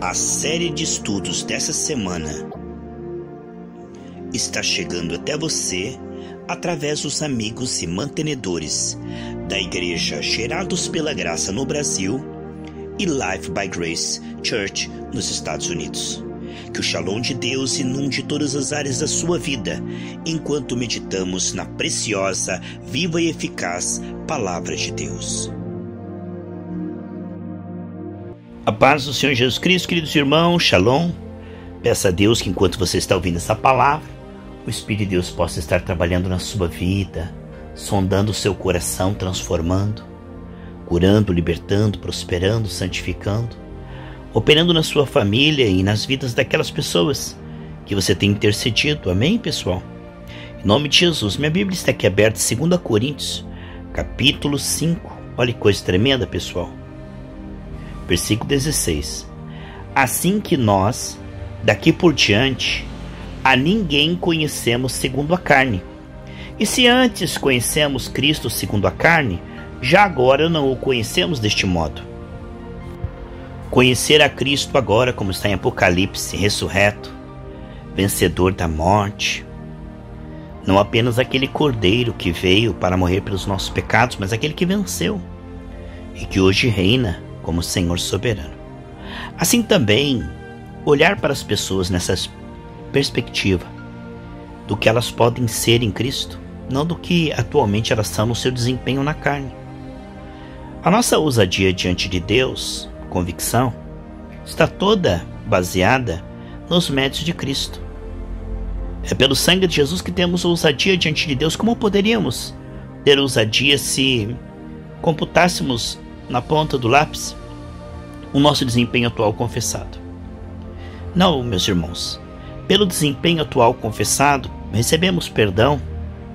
A série de estudos dessa semana está chegando até você através dos amigos e mantenedores da Igreja Gerados pela Graça no Brasil e Life by Grace Church nos Estados Unidos. Que o Shalom de Deus inunde todas as áreas da sua vida, enquanto meditamos na preciosa, viva e eficaz Palavra de Deus. A paz do Senhor Jesus Cristo, queridos irmãos, Shalom. Peça a Deus que enquanto você está ouvindo essa palavra, o Espírito de Deus possa estar trabalhando na sua vida, sondando o seu coração, transformando, curando, libertando, prosperando, santificando, operando na sua família e nas vidas daquelas pessoas que você tem intercedido. Amém, pessoal? Em nome de Jesus, minha Bíblia está aqui aberta, 2 Coríntios, capítulo 5. Olha que coisa tremenda, pessoal. Versículo 16. Assim que nós, daqui por diante, a ninguém conhecemos segundo a carne. E se antes conhecemos Cristo segundo a carne, já agora não o conhecemos deste modo. Conhecer a Cristo agora, como está em Apocalipse, ressurreto, vencedor da morte, não apenas aquele cordeiro que veio para morrer pelos nossos pecados, mas aquele que venceu e que hoje reina como Senhor soberano. Assim também, olhar para as pessoas nessa perspectiva do que elas podem ser em Cristo, não do que atualmente elas são no seu desempenho na carne. A nossa ousadia diante de Deus, convicção, está toda baseada nos méritos de Cristo. É pelo sangue de Jesus que temos ousadia diante de Deus. Como poderíamos ter ousadia se computássemos na ponta do lápis o nosso desempenho atual confessado? Não, meus irmãos. Pelo desempenho atual confessado, recebemos perdão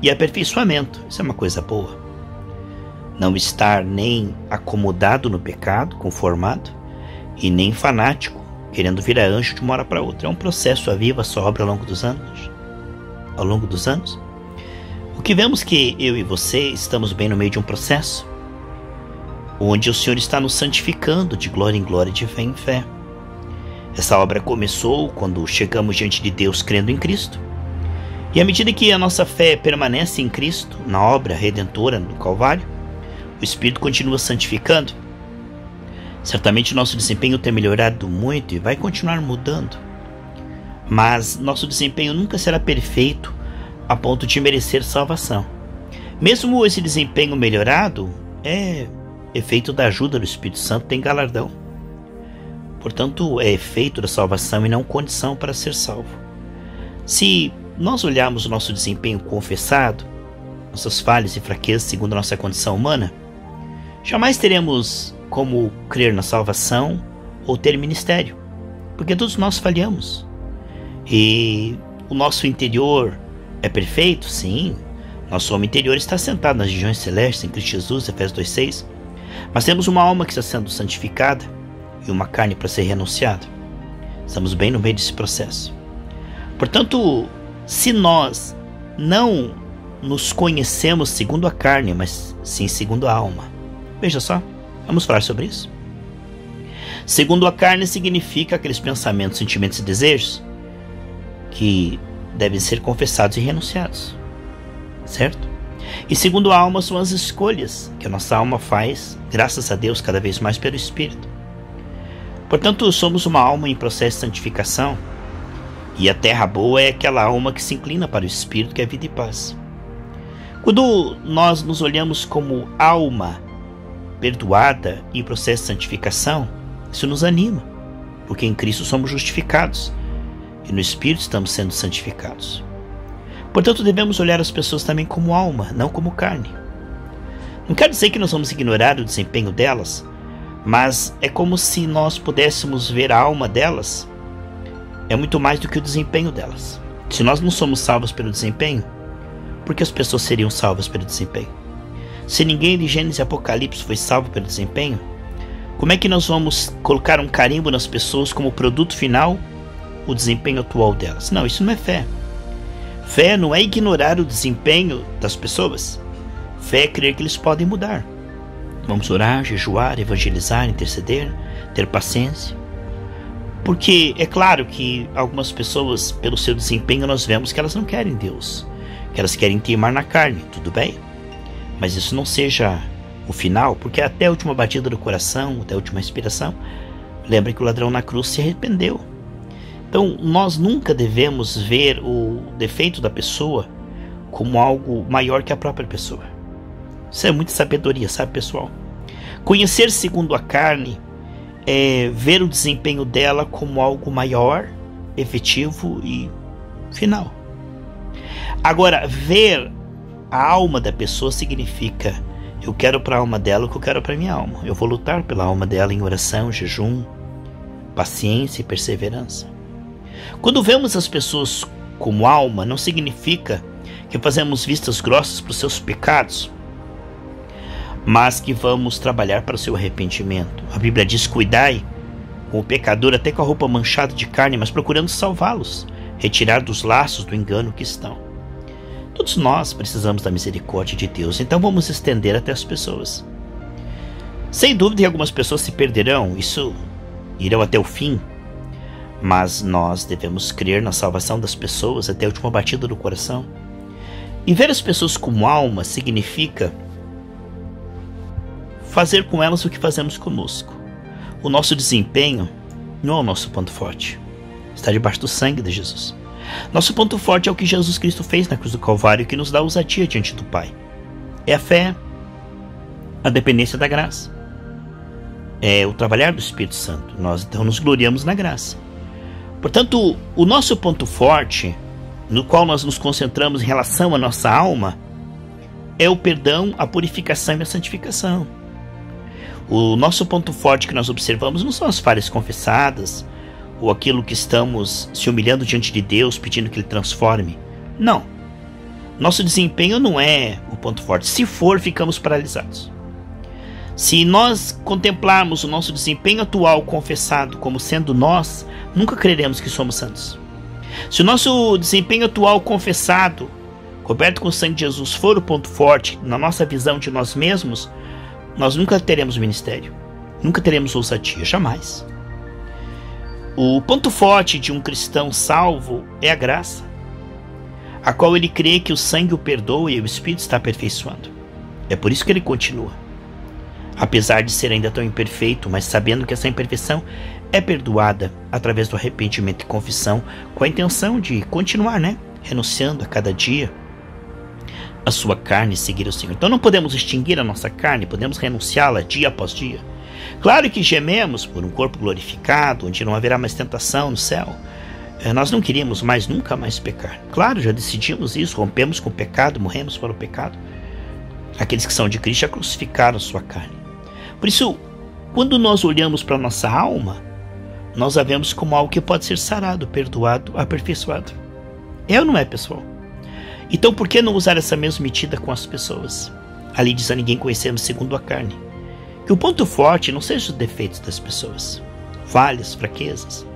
e aperfeiçoamento. Isso é uma coisa boa. Não estar nem acomodado no pecado, conformado, e nem fanático, querendo virar anjo de uma hora para outra. É um processo a viva sobra ao longo dos anos. O que vemos que eu e você estamos bem no meio de um processo, onde o Senhor está nos santificando de glória em glória, de fé em fé. Essa obra começou quando chegamos diante de Deus crendo em Cristo. E à medida que a nossa fé permanece em Cristo, na obra redentora no Calvário, o Espírito continua santificando. Certamente nosso desempenho tem melhorado muito e vai continuar mudando. Mas nosso desempenho nunca será perfeito a ponto de merecer salvação. Mesmo esse desempenho melhorado é efeito da ajuda do Espírito Santo, tem galardão. Portanto, é efeito da salvação e não condição para ser salvo. Se nós olharmos o nosso desempenho confessado, nossas falhas e fraquezas segundo a nossa condição humana, jamais teremos como crer na salvação ou ter ministério, porque todos nós falhamos. E o nosso interior é perfeito? Sim. Nosso homem interior está sentado nas regiões celestes em Cristo Jesus, Efésios 2,6. Mas temos uma alma que está sendo santificada e uma carne para ser renunciada. Estamos bem no meio desse processo. Portanto, se nós não nos conhecemos segundo a carne, mas sim segundo a alma. Veja só, vamos falar sobre isso. Segundo a carne significa aqueles pensamentos, sentimentos e desejos que devem ser confessados e renunciados, certo? E segundo a alma são as escolhas que a nossa alma faz, graças a Deus, cada vez mais pelo Espírito. Portanto, somos uma alma em processo de santificação, e a terra boa é aquela alma que se inclina para o Espírito, que é vida e paz. Quando nós nos olhamos como alma perdoada em processo de santificação, isso nos anima, porque em Cristo somos justificados e no Espírito estamos sendo santificados. Portanto, devemos olhar as pessoas também como alma, não como carne. Não quer dizer que nós vamos ignorar o desempenho delas, mas é como se nós pudéssemos ver a alma delas. É muito mais do que o desempenho delas. Se nós não somos salvos pelo desempenho, por que as pessoas seriam salvas pelo desempenho? Se ninguém de Gênesis e Apocalipse foi salvo pelo desempenho, como é que nós vamos colocar um carimbo nas pessoas como produto final o desempenho atual delas? Não, isso não é fé. Fé não é ignorar o desempenho das pessoas. Fé é crer que eles podem mudar. Vamos orar, jejuar, evangelizar, interceder, ter paciência. Porque é claro que algumas pessoas, pelo seu desempenho, nós vemos que elas não querem Deus, que elas querem teimar na carne, tudo bem. Mas isso não seja o final, porque até a última batida do coração, até a última respiração, lembra que o ladrão na cruz se arrependeu. Então nós nunca devemos ver o defeito da pessoa como algo maior que a própria pessoa. Isso é muita sabedoria, sabe, pessoal? Conhecer segundo a carne é ver o desempenho dela como algo maior, efetivo e final. Agora, ver a alma da pessoa significa: eu quero para a alma dela o que eu quero para a minha alma. Eu vou lutar pela alma dela em oração, jejum, paciência e perseverança. Quando vemos as pessoas como alma, não significa que fazemos vistas grossas para os seus pecados, mas que vamos trabalhar para o seu arrependimento. A Bíblia diz: cuidai com o pecador até com a roupa manchada de carne, mas procurando salvá-los, retirar dos laços do engano que estão. Todos nós precisamos da misericórdia de Deus, então vamos estender até as pessoas. Sem dúvida, algumas pessoas se perderão, isso irão até o fim, mas nós devemos crer na salvação das pessoas até a última batida do coração. E ver as pessoas como alma significa fazer com elas o que fazemos conosco. O nosso desempenho não é o nosso ponto forte. Está debaixo do sangue de Jesus. Nosso ponto forte é o que Jesus Cristo fez na cruz do Calvário, que nos dá ousadia diante do Pai. É a fé, a dependência da graça. É o trabalhar do Espírito Santo. Nós então nos gloriamos na graça. Portanto, o nosso ponto forte, no qual nós nos concentramos em relação à nossa alma, é o perdão, a purificação e a santificação. O nosso ponto forte que nós observamos não são as falhas confessadas, ou aquilo que estamos se humilhando diante de Deus, pedindo que Ele transforme. Não. Nosso desempenho não é o ponto forte. Se for, ficamos paralisados. Se nós contemplarmos o nosso desempenho atual confessado como sendo nós, nunca creremos que somos santos. Se o nosso desempenho atual confessado, coberto com o sangue de Jesus, for o ponto forte na nossa visão de nós mesmos, nós nunca teremos ministério, nunca teremos ousadia, jamais. O ponto forte de um cristão salvo é a graça, a qual ele crê que o sangue o perdoa e o Espírito está aperfeiçoando. É por isso que ele continua, apesar de ser ainda tão imperfeito, mas sabendo que essa imperfeição é perdoada através do arrependimento e confissão, com a intenção de continuar, renunciando a cada dia a sua carne e seguir o Senhor. Então não podemos extinguir a nossa carne, podemos renunciá-la dia após dia. Claro que gememos por um corpo glorificado, onde não haverá mais tentação no céu. Nós não queríamos mais, nunca mais pecar. Claro, já decidimos isso, rompemos com o pecado, morremos para o pecado. Aqueles que são de Cristo já crucificaram a sua carne. Por isso, quando nós olhamos para a nossa alma, nós a vemos como algo que pode ser sarado, perdoado, aperfeiçoado. É ou não é, pessoal? Então por que não usar essa mesma medida com as pessoas? Ali diz: a ninguém conhecemos segundo a carne. Que o ponto forte não seja os defeitos das pessoas, falhas, fraquezas,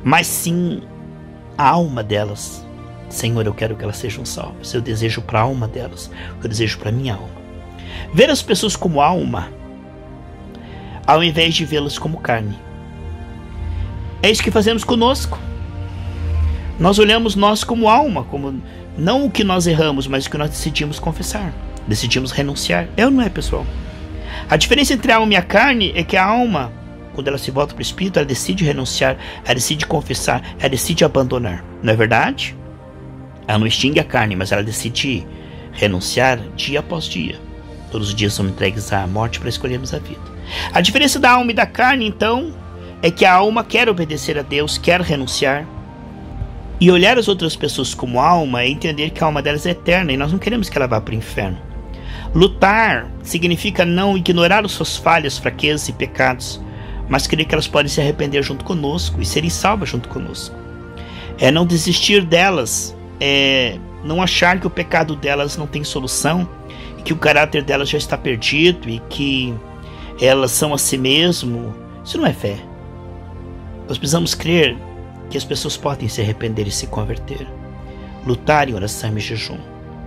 mas sim a alma delas. Senhor, eu quero que elas sejam salvas. Eu desejo para a alma delas, eu desejo para a minha alma. Ver as pessoas como alma, ao invés de vê-las como carne. É isso que fazemos conosco. Nós olhamos nós como alma, como não o que nós erramos, mas o que nós decidimos confessar, decidimos renunciar. É ou não é, pessoal? A diferença entre a alma e a carne é que a alma, quando ela se volta para o Espírito, ela decide renunciar, ela decide confessar, ela decide abandonar. Não é verdade? Ela não extingue a carne, mas ela decide renunciar dia após dia. Todos os dias são entregues à morte para escolhermos a vida. A diferença da alma e da carne, então, é que a alma quer obedecer a Deus, quer renunciar. E olhar as outras pessoas como alma é entender que a alma delas é eterna e nós não queremos que ela vá para o inferno. Lutar significa não ignorar as suas falhas, fraquezas e pecados, mas crer que elas podem se arrepender junto conosco e serem salvas junto conosco. É não desistir delas, é não achar que o pecado delas não tem solução e que o caráter delas já está perdido e que elas são a si mesmo. Isso não é fé. Nós precisamos crer que as pessoas podem se arrepender e se converter. Lutar em oração e jejum.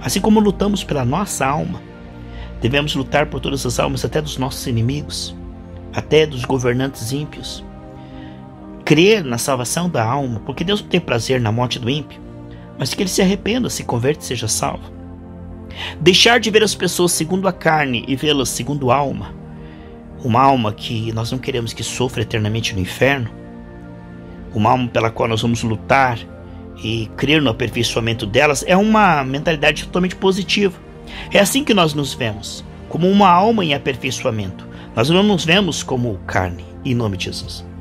Assim como lutamos pela nossa alma, devemos lutar por todas as almas, até dos nossos inimigos, até dos governantes ímpios. crer na salvação da alma, porque Deus não tem prazer na morte do ímpio, mas que ele se arrependa, se converte e seja salvo. Deixar de ver as pessoas segundo a carne e vê-las segundo a alma, uma alma que nós não queremos que sofra eternamente no inferno, uma alma pela qual nós vamos lutar e crer no aperfeiçoamento delas, é uma mentalidade totalmente positiva. É assim que nós nos vemos, como uma alma em aperfeiçoamento. Nós não nos vemos como carne, em nome de Jesus.